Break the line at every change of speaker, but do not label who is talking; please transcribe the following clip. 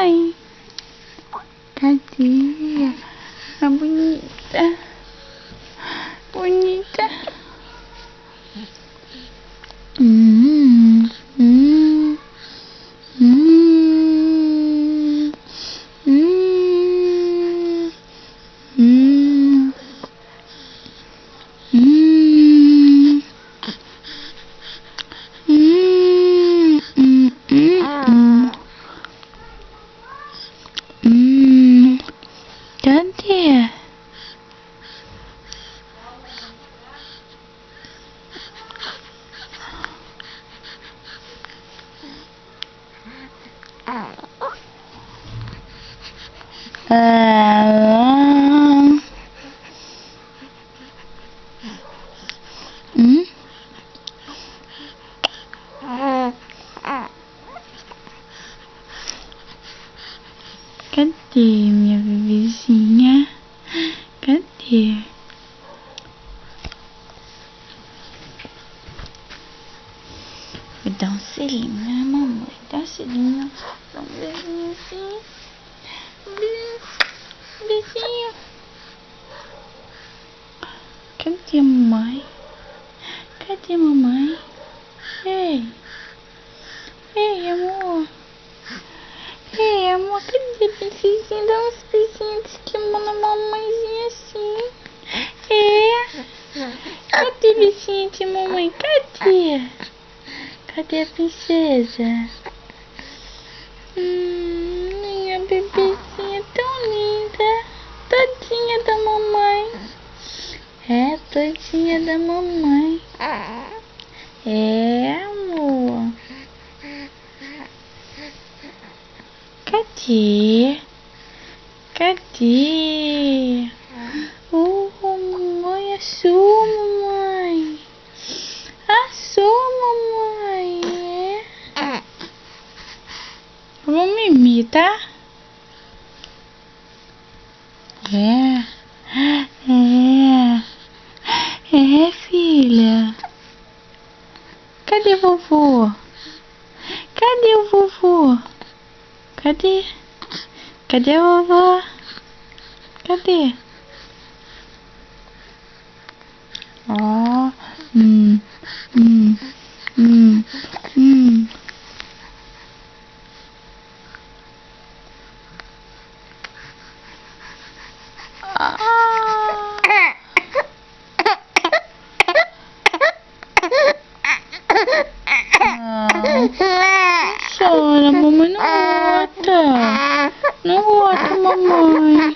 mamãe? Cadê? A bonita. Bonita. Hum, hum, hum, hum, hum, hum, Cadê? Hum? Cadê minha bebezinha? Cadê? Vou dar um selinho, né, mamãe? Dá um selinho. Dá um beijinho assim. Um beijinho. Cadê a mamãe? Cadê a mamãe? Ei. Ei, amor. Ei, amor, cadê a princesinha? Dá uns beijinhos aqui na mamãezinha assim. Cadê a bichinha de mamãe? Cadê? Cadê a princesa? Minha bebezinha tão linda. Todinha da mamãe. É, todinha da mamãe. É, amor. Cadê? Cadê? Mamãe, a sua, mamãe. A sua, mamãe. Vamos mimir, tá? É, filha. Cadê vovô? Cadê o vovô? Cadê? Cadê a vovó? Cadê? Ó, hum. Não chora, mamãe, não bota. Não bota, mamãe.